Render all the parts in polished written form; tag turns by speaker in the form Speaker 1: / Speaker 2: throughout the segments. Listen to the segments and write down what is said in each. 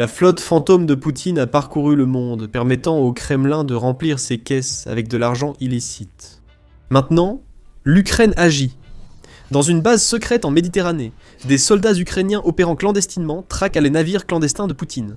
Speaker 1: La flotte fantôme de Poutine a parcouru le monde, permettant au Kremlin de remplir ses caisses avec de l'argent illicite. Maintenant, l'Ukraine agit. Dans une base secrète en Méditerranée, des soldats ukrainiens opérant clandestinement traquent les navires clandestins de Poutine.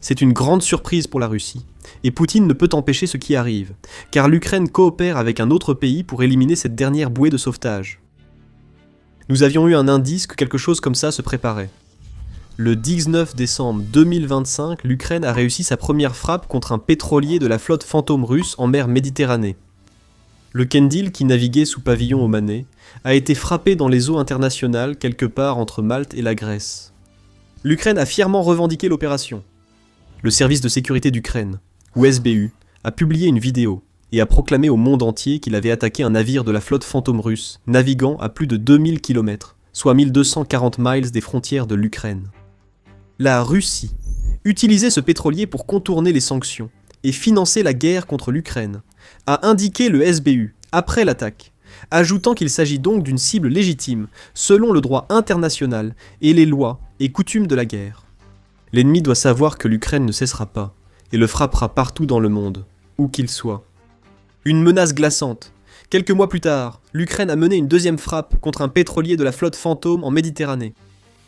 Speaker 1: C'est une grande surprise pour la Russie, et Poutine ne peut empêcher ce qui arrive, car l'Ukraine coopère avec un autre pays pour éliminer cette dernière bouée de sauvetage. Nous avions eu un indice que quelque chose comme ça se préparait. Le 19 décembre 2025, l'Ukraine a réussi sa première frappe contre un pétrolier de la flotte fantôme russe en mer Méditerranée. Le Kendil, qui naviguait sous pavillon omanais, a été frappé dans les eaux internationales quelque part entre Malte et la Grèce. L'Ukraine a fièrement revendiqué l'opération. Le service de sécurité d'Ukraine, ou SBU, a publié une vidéo et a proclamé au monde entier qu'il avait attaqué un navire de la flotte fantôme russe, naviguant à plus de 2000 km, soit 1240 miles des frontières de l'Ukraine. La Russie utilisait ce pétrolier pour contourner les sanctions et financer la guerre contre l'Ukraine, a indiqué le SBU après l'attaque, ajoutant qu'il s'agit donc d'une cible légitime, selon le droit international et les lois et coutumes de la guerre. L'ennemi doit savoir que l'Ukraine ne cessera pas, et le frappera partout dans le monde, où qu'il soit. Une menace glaçante. Quelques mois plus tard, l'Ukraine a mené une deuxième frappe contre un pétrolier de la flotte fantôme en Méditerranée.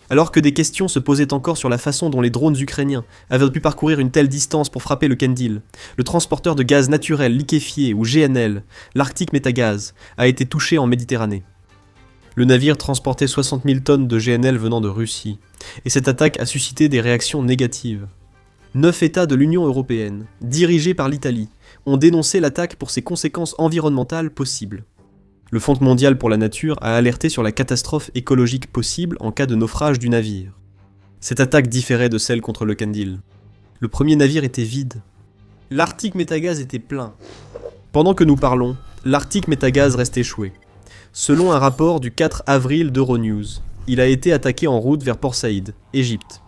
Speaker 1: Alors que des questions se posaient encore sur la façon dont les drones ukrainiens avaient pu parcourir une telle distance pour frapper le Kendil, le transporteur de gaz naturel liquéfié ou GNL, l'Arctic Métagaz, a été touché en Méditerranée. Le navire transportait 60 000 tonnes de GNL venant de Russie, et cette attaque a suscité des réactions négatives. 9 États de l'Union européenne, dirigés par l'Italie, ont dénoncé l'attaque pour ses conséquences environnementales possibles. Le Fonds mondial pour la nature a alerté sur la catastrophe écologique possible en cas de naufrage du navire. Cette attaque différait de celle contre le Kendil. Le premier navire était vide. L'Arctic Métagaz était plein. Pendant que nous parlons, l'Arctic Métagaz reste échoué. Selon un rapport du 4 avril d'Euronews, il a été attaqué en route vers Port Saïd, Égypte.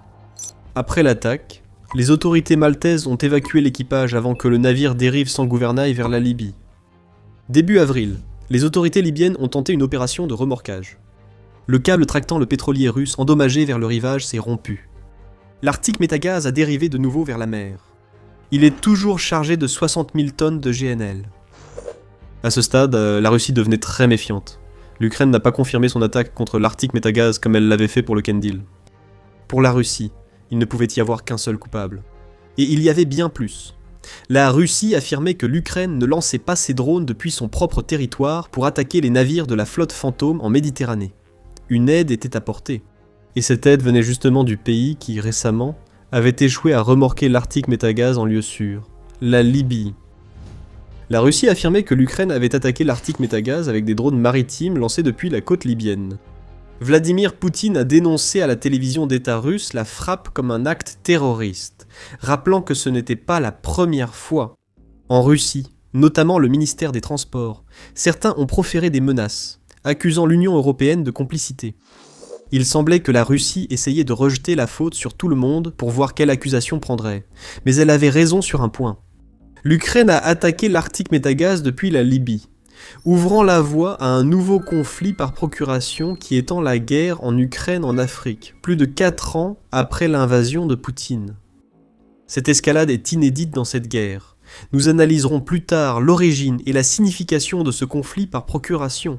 Speaker 1: Après l'attaque, les autorités maltaises ont évacué l'équipage avant que le navire dérive sans gouvernail vers la Libye. Début avril, les autorités libyennes ont tenté une opération de remorquage. Le câble tractant le pétrolier russe endommagé vers le rivage s'est rompu. L'Arctic Métagaz a dérivé de nouveau vers la mer. Il est toujours chargé de 60 000 tonnes de GNL. À ce stade, la Russie devenait très méfiante. L'Ukraine n'a pas confirmé son attaque contre l'Arctic Métagaz comme elle l'avait fait pour le Kendil. Pour la Russie, il ne pouvait y avoir qu'un seul coupable. Et il y avait bien plus. La Russie affirmait que l'Ukraine ne lançait pas ses drones depuis son propre territoire pour attaquer les navires de la flotte fantôme en Méditerranée. Une aide était apportée. Et cette aide venait justement du pays qui, récemment, avait échoué à remorquer l'Arctic Métagaz en lieu sûr, la Libye. La Russie affirmait que l'Ukraine avait attaqué l'Arctic Métagaz avec des drones maritimes lancés depuis la côte libyenne. Vladimir Poutine a dénoncé à la télévision d'État russe la frappe comme un acte terroriste, rappelant que ce n'était pas la première fois. En Russie, notamment le ministère des Transports, certains ont proféré des menaces, accusant l'Union européenne de complicité. Il semblait que la Russie essayait de rejeter la faute sur tout le monde pour voir quelle accusation prendrait, mais elle avait raison sur un point. L'Ukraine a attaqué l'Arctic Métagaz depuis la Libye, ouvrant la voie à un nouveau conflit par procuration qui étend la guerre en Ukraine en Afrique, plus de 4 ans après l'invasion de Poutine. Cette escalade est inédite dans cette guerre. Nous analyserons plus tard l'origine et la signification de ce conflit par procuration.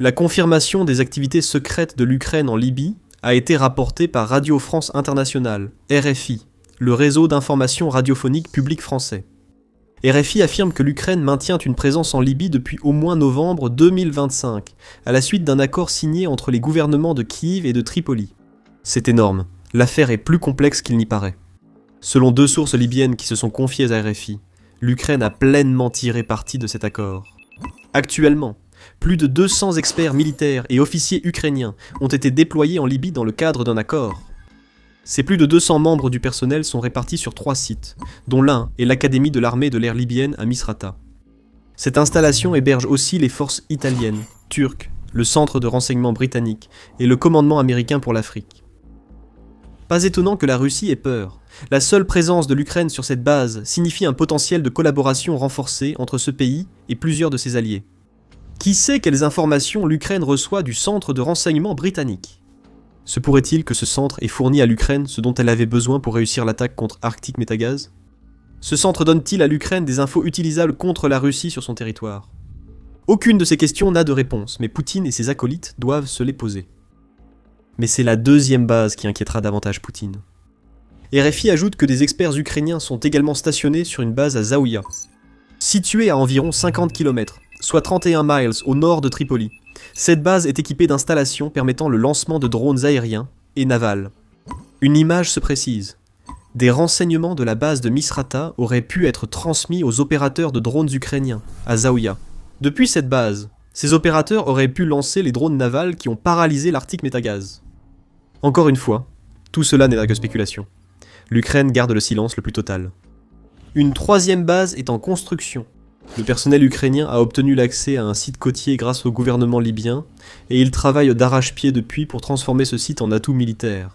Speaker 1: La confirmation des activités secrètes de l'Ukraine en Libye a été rapportée par Radio France Internationale, RFI, le réseau d'information radiophonique public français. RFI affirme que l'Ukraine maintient une présence en Libye depuis au moins novembre 2025, à la suite d'un accord signé entre les gouvernements de Kiev et de Tripoli. C'est énorme, l'affaire est plus complexe qu'il n'y paraît. Selon 2 sources libyennes qui se sont confiées à RFI, l'Ukraine a pleinement tiré parti de cet accord. Actuellement, plus de 200 experts militaires et officiers ukrainiens ont été déployés en Libye dans le cadre d'un accord. Ces plus de 200 membres du personnel sont répartis sur 3 sites, dont l'un est l'Académie de l'armée de l'air libyenne à Misrata. Cette installation héberge aussi les forces italiennes, turques, le centre de renseignement britannique et le commandement américain pour l'Afrique. Pas étonnant que la Russie ait peur. La seule présence de l'Ukraine sur cette base signifie un potentiel de collaboration renforcée entre ce pays et plusieurs de ses alliés. Qui sait quelles informations l'Ukraine reçoit du centre de renseignement britannique ? Se pourrait-il que ce centre ait fourni à l'Ukraine ce dont elle avait besoin pour réussir l'attaque contre Arctic Metagaz? Ce centre donne-t-il à l'Ukraine des infos utilisables contre la Russie sur son territoire? Aucune de ces questions n'a de réponse, mais Poutine et ses acolytes doivent se les poser. Mais c'est la deuxième base qui inquiétera davantage Poutine. RFI ajoute que des experts ukrainiens sont également stationnés sur une base à Zaouïa. Située à environ 50 km, soit 31 miles au nord de Tripoli, cette base est équipée d'installations permettant le lancement de drones aériens et navals. Une image se précise. Des renseignements de la base de Misrata auraient pu être transmis aux opérateurs de drones ukrainiens, à Zaouïa. Depuis cette base, ces opérateurs auraient pu lancer les drones navals qui ont paralysé l'Arctic Metagaz. Encore une fois, tout cela n'est que spéculation. L'Ukraine garde le silence le plus total. Une troisième base est en construction. Le personnel ukrainien a obtenu l'accès à un site côtier grâce au gouvernement libyen, et il travaille d'arrache-pied depuis pour transformer ce site en atout militaire.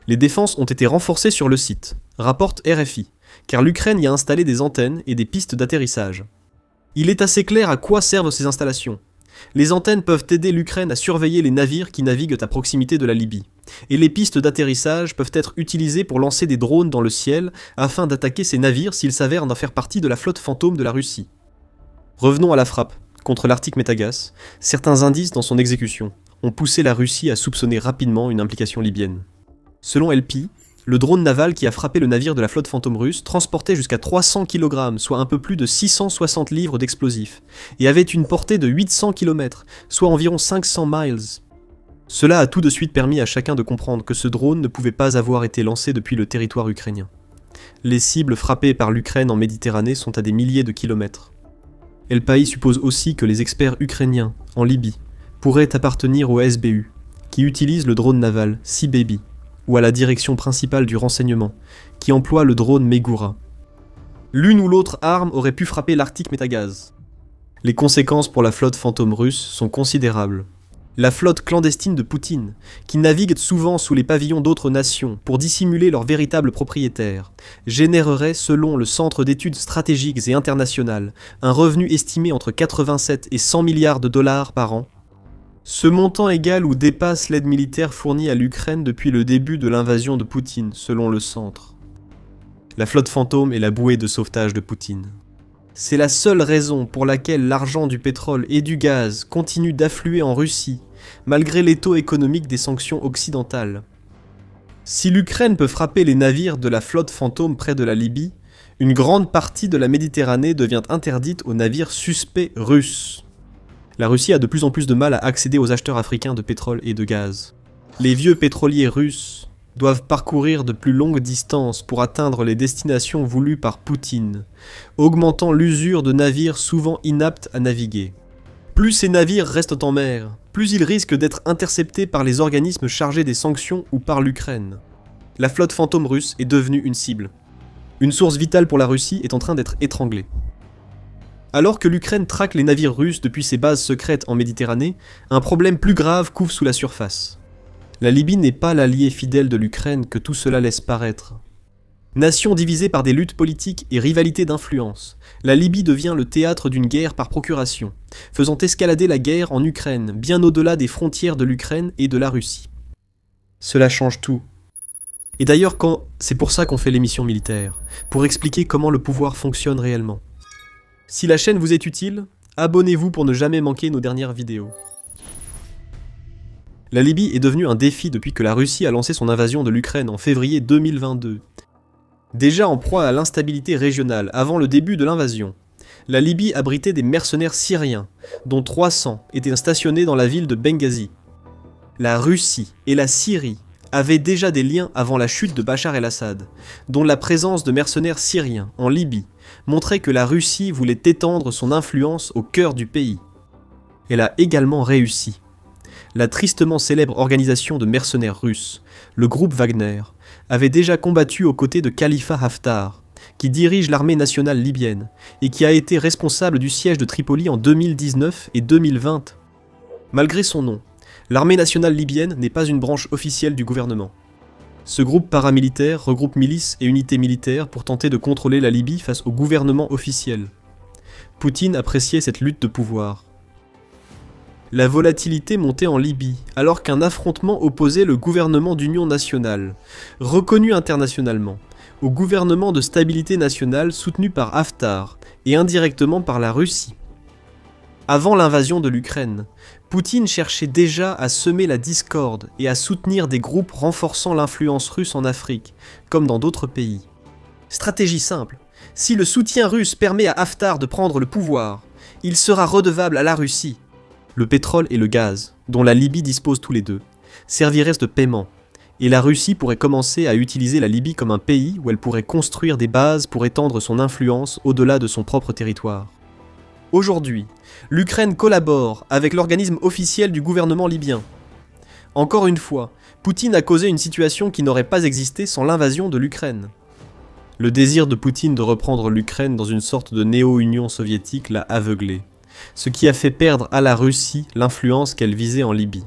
Speaker 1: Les défenses ont été renforcées sur le site, rapporte RFI, car l'Ukraine y a installé des antennes et des pistes d'atterrissage. Il est assez clair à quoi servent ces installations. Les antennes peuvent aider l'Ukraine à surveiller les navires qui naviguent à proximité de la Libye, et les pistes d'atterrissage peuvent être utilisées pour lancer des drones dans le ciel afin d'attaquer ces navires s'ils s'avèrent en faire partie de la flotte fantôme de la Russie. Revenons à la frappe contre l'Arctic Metagaz. Certains indices dans son exécution ont poussé la Russie à soupçonner rapidement une implication libyenne. Selon LP, le drone naval qui a frappé le navire de la flotte fantôme russe transportait jusqu'à 300 kg, soit un peu plus de 660 livres d'explosifs, et avait une portée de 800 km, soit environ 500 miles. Cela a tout de suite permis à chacun de comprendre que ce drone ne pouvait pas avoir été lancé depuis le territoire ukrainien. Les cibles frappées par l'Ukraine en Méditerranée sont à des milliers de kilomètres. El País suppose aussi que les experts ukrainiens, en Libye, pourraient appartenir au SBU, qui utilise le drone naval Sea Baby, ou à la direction principale du renseignement, qui emploie le drone Megura. L'une ou l'autre arme aurait pu frapper l'Arctic Metagaz. Les conséquences pour la flotte fantôme russe sont considérables. La flotte clandestine de Poutine, qui navigue souvent sous les pavillons d'autres nations pour dissimuler leurs véritables propriétaires, générerait, selon le Centre d'études stratégiques et internationales, un revenu estimé entre 87 et 100 milliards de dollars par an. Ce montant égale ou dépasse l'aide militaire fournie à l'Ukraine depuis le début de l'invasion de Poutine, selon le centre. La flotte fantôme est la bouée de sauvetage de Poutine. C'est la seule raison pour laquelle l'argent du pétrole et du gaz continue d'affluer en Russie, malgré les taux économiques des sanctions occidentales. Si l'Ukraine peut frapper les navires de la flotte fantôme près de la Libye, une grande partie de la Méditerranée devient interdite aux navires suspects russes. La Russie a de plus en plus de mal à accéder aux acheteurs africains de pétrole et de gaz. Les vieux pétroliers russes doivent parcourir de plus longues distances pour atteindre les destinations voulues par Poutine, augmentant l'usure de navires souvent inaptes à naviguer. Plus ces navires restent en mer, plus ils risquent d'être interceptés par les organismes chargés des sanctions ou par l'Ukraine. La flotte fantôme russe est devenue une cible. Une source vitale pour la Russie est en train d'être étranglée. Alors que l'Ukraine traque les navires russes depuis ses bases secrètes en Méditerranée, un problème plus grave couve sous la surface. La Libye n'est pas l'allié fidèle de l'Ukraine que tout cela laisse paraître. Nation divisée par des luttes politiques et rivalités d'influence, la Libye devient le théâtre d'une guerre par procuration, faisant escalader la guerre en Ukraine, bien au-delà des frontières de l'Ukraine et de la Russie. Cela change tout. Et d'ailleurs, c'est pour ça qu'on fait l'émission militaire, pour expliquer comment le pouvoir fonctionne réellement. Si la chaîne vous est utile, abonnez-vous pour ne jamais manquer nos dernières vidéos. La Libye est devenue un défi depuis que la Russie a lancé son invasion de l'Ukraine en février 2022. Déjà en proie à l'instabilité régionale avant le début de l'invasion, la Libye abritait des mercenaires syriens, dont 300 étaient stationnés dans la ville de Benghazi. La Russie et la Syrie avaient déjà des liens avant la chute de Bachar el-Assad, dont la présence de mercenaires syriens en Libye montrait que la Russie voulait étendre son influence au cœur du pays. Elle a également réussi. La tristement célèbre organisation de mercenaires russes, le groupe Wagner, avait déjà combattu aux côtés de Khalifa Haftar, qui dirige l'armée nationale libyenne et qui a été responsable du siège de Tripoli en 2019 et 2020. Malgré son nom, l'armée nationale libyenne n'est pas une branche officielle du gouvernement. Ce groupe paramilitaire regroupe milices et unités militaires pour tenter de contrôler la Libye face au gouvernement officiel. Poutine appréciait cette lutte de pouvoir. La volatilité montait en Libye, alors qu'un affrontement opposait le gouvernement d'union nationale, reconnu internationalement, au gouvernement de stabilité nationale soutenu par Haftar, et indirectement par la Russie. Avant l'invasion de l'Ukraine, Poutine cherchait déjà à semer la discorde et à soutenir des groupes renforçant l'influence russe en Afrique, comme dans d'autres pays. Stratégie simple, si le soutien russe permet à Haftar de prendre le pouvoir, il sera redevable à la Russie. Le pétrole et le gaz, dont la Libye dispose tous les deux, serviraient de paiement, et la Russie pourrait commencer à utiliser la Libye comme un pays où elle pourrait construire des bases pour étendre son influence au-delà de son propre territoire. Aujourd'hui, l'Ukraine collabore avec l'organisme officiel du gouvernement libyen. Encore une fois, Poutine a causé une situation qui n'aurait pas existé sans l'invasion de l'Ukraine. Le désir de Poutine de reprendre l'Ukraine dans une sorte de néo-Union soviétique l'a aveuglé, ce qui a fait perdre à la Russie l'influence qu'elle visait en Libye.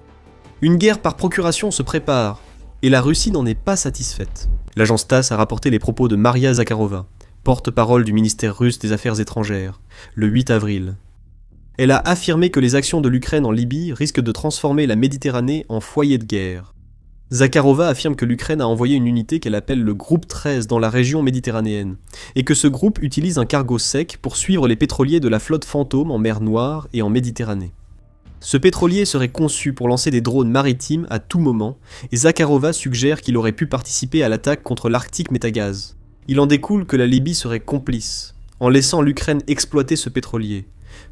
Speaker 1: Une guerre par procuration se prépare, et la Russie n'en est pas satisfaite. L'agence TASS a rapporté les propos de Maria Zakharova, porte-parole du ministère russe des Affaires étrangères, le 8 avril. Elle a affirmé que les actions de l'Ukraine en Libye risquent de transformer la Méditerranée en foyer de guerre. Zakharova affirme que l'Ukraine a envoyé une unité qu'elle appelle le groupe 13 dans la région méditerranéenne, et que ce groupe utilise un cargo sec pour suivre les pétroliers de la flotte fantôme en mer Noire et en Méditerranée. Ce pétrolier serait conçu pour lancer des drones maritimes à tout moment, et Zakharova suggère qu'il aurait pu participer à l'attaque contre l'Arctique Métagaz. Il en découle que la Libye serait complice, en laissant l'Ukraine exploiter ce pétrolier,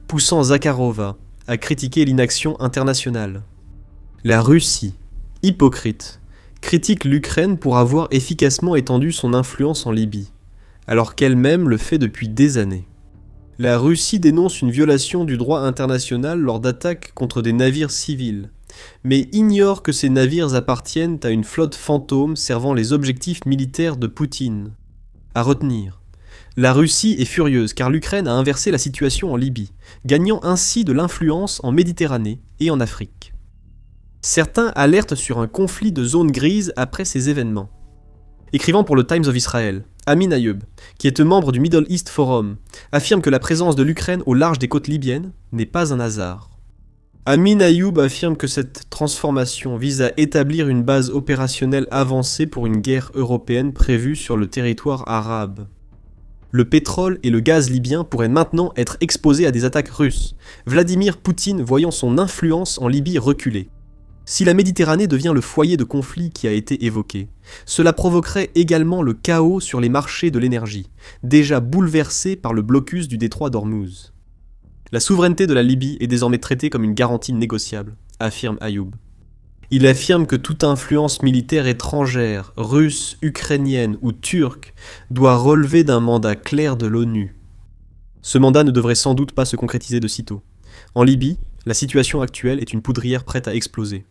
Speaker 1: poussant Zakharova à critiquer l'inaction internationale. La Russie, hypocrite, critique l'Ukraine pour avoir efficacement étendu son influence en Libye, alors qu'elle-même le fait depuis des années. La Russie dénonce une violation du droit international lors d'attaques contre des navires civils, mais ignore que ces navires appartiennent à une flotte fantôme servant les objectifs militaires de Poutine. À retenir, la Russie est furieuse car l'Ukraine a inversé la situation en Libye, gagnant ainsi de l'influence en Méditerranée et en Afrique. Certains alertent sur un conflit de zone grise après ces événements. Écrivant pour le Times of Israel, Amin Ayoub, qui est membre du Middle East Forum, affirme que la présence de l'Ukraine au large des côtes libyennes n'est pas un hasard. Amin Ayoub affirme que cette transformation vise à établir une base opérationnelle avancée pour une guerre européenne prévue sur le territoire arabe. Le pétrole et le gaz libyen pourraient maintenant être exposés à des attaques russes, Vladimir Poutine voyant son influence en Libye reculer. Si la Méditerranée devient le foyer de conflit qui a été évoqué, cela provoquerait également le chaos sur les marchés de l'énergie, déjà bouleversés par le blocus du détroit d'Ormuz. La souveraineté de la Libye est désormais traitée comme une garantie négociable, affirme Ayoub. Il affirme que toute influence militaire étrangère, russe, ukrainienne ou turque, doit relever d'un mandat clair de l'ONU. Ce mandat ne devrait sans doute pas se concrétiser de sitôt. En Libye, la situation actuelle est une poudrière prête à exploser.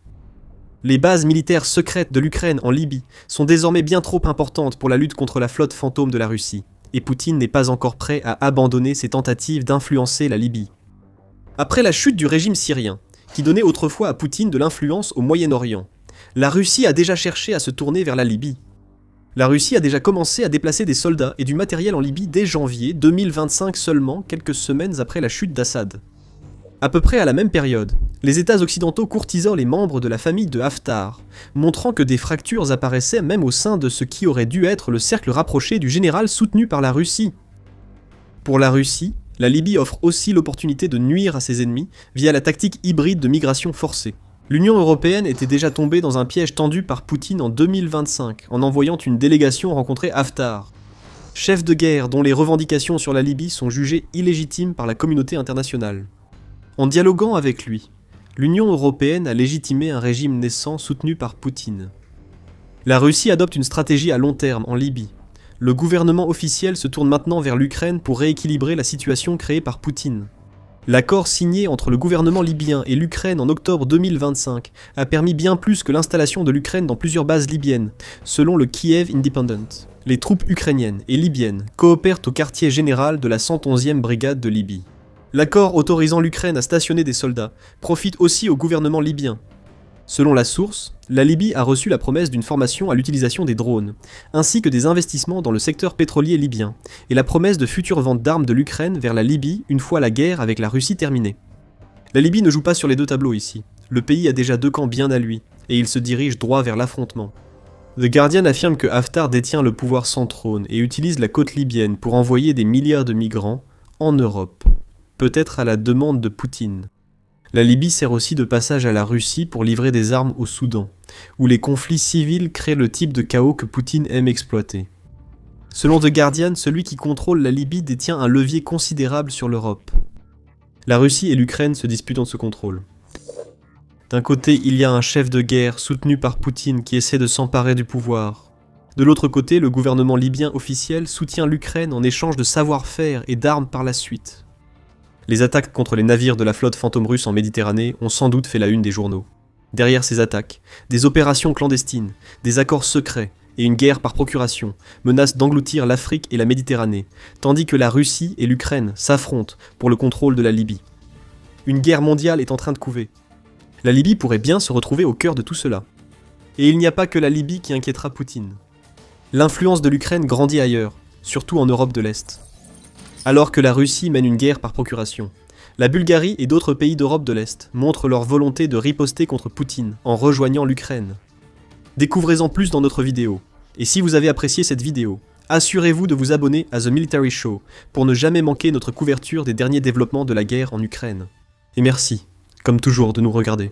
Speaker 1: Les bases militaires secrètes de l'Ukraine en Libye sont désormais bien trop importantes pour la lutte contre la flotte fantôme de la Russie, et Poutine n'est pas encore prêt à abandonner ses tentatives d'influencer la Libye. Après la chute du régime syrien, qui donnait autrefois à Poutine de l'influence au Moyen-Orient, la Russie a déjà cherché à se tourner vers la Libye. La Russie a déjà commencé à déplacer des soldats et du matériel en Libye dès janvier 2025 seulement, quelques semaines après la chute d'Assad. À peu près à la même période, les États occidentaux courtisant les membres de la famille de Haftar, montrant que des fractures apparaissaient même au sein de ce qui aurait dû être le cercle rapproché du général soutenu par la Russie. Pour la Russie, la Libye offre aussi l'opportunité de nuire à ses ennemis via la tactique hybride de migration forcée. L'Union européenne était déjà tombée dans un piège tendu par Poutine en 2025 en envoyant une délégation rencontrer Haftar, chef de guerre dont les revendications sur la Libye sont jugées illégitimes par la communauté internationale. En dialoguant avec lui, l'Union européenne a légitimé un régime naissant soutenu par Poutine. La Russie adopte une stratégie à long terme en Libye. Le gouvernement officiel se tourne maintenant vers l'Ukraine pour rééquilibrer la situation créée par Poutine. L'accord signé entre le gouvernement libyen et l'Ukraine en octobre 2025 a permis bien plus que l'installation de l'Ukraine dans plusieurs bases libyennes, selon le Kiev Independent. Les troupes ukrainiennes et libyennes coopèrent au quartier général de la 111e brigade de Libye. L'accord autorisant l'Ukraine à stationner des soldats profite aussi au gouvernement libyen. Selon la source, la Libye a reçu la promesse d'une formation à l'utilisation des drones, ainsi que des investissements dans le secteur pétrolier libyen, et la promesse de futures ventes d'armes de l'Ukraine vers la Libye une fois la guerre avec la Russie terminée. La Libye ne joue pas sur les deux tableaux ici. Le pays a déjà deux camps bien à lui, et il se dirige droit vers l'affrontement. The Guardian affirme que Haftar détient le pouvoir sans trône et utilise la côte libyenne pour envoyer des milliards de migrants en Europe, peut-être à la demande de Poutine. La Libye sert aussi de passage à la Russie pour livrer des armes au Soudan, où les conflits civils créent le type de chaos que Poutine aime exploiter. Selon The Guardian, celui qui contrôle la Libye détient un levier considérable sur l'Europe. La Russie et l'Ukraine se disputent ce contrôle. D'un côté, il y a un chef de guerre soutenu par Poutine qui essaie de s'emparer du pouvoir. De l'autre côté, le gouvernement libyen officiel soutient l'Ukraine en échange de savoir-faire et d'armes par la suite. Les attaques contre les navires de la flotte fantôme russe en Méditerranée ont sans doute fait la une des journaux. Derrière ces attaques, des opérations clandestines, des accords secrets et une guerre par procuration menacent d'engloutir l'Afrique et la Méditerranée, tandis que la Russie et l'Ukraine s'affrontent pour le contrôle de la Libye. Une guerre mondiale est en train de couver. La Libye pourrait bien se retrouver au cœur de tout cela. Et il n'y a pas que la Libye qui inquiétera Poutine. L'influence de l'Ukraine grandit ailleurs, surtout en Europe de l'Est. Alors que la Russie mène une guerre par procuration, la Bulgarie et d'autres pays d'Europe de l'Est montrent leur volonté de riposter contre Poutine en rejoignant l'Ukraine. Découvrez-en plus dans notre vidéo. Et si vous avez apprécié cette vidéo, assurez-vous de vous abonner à The Military Show pour ne jamais manquer notre couverture des derniers développements de la guerre en Ukraine. Et merci, comme toujours, de nous regarder.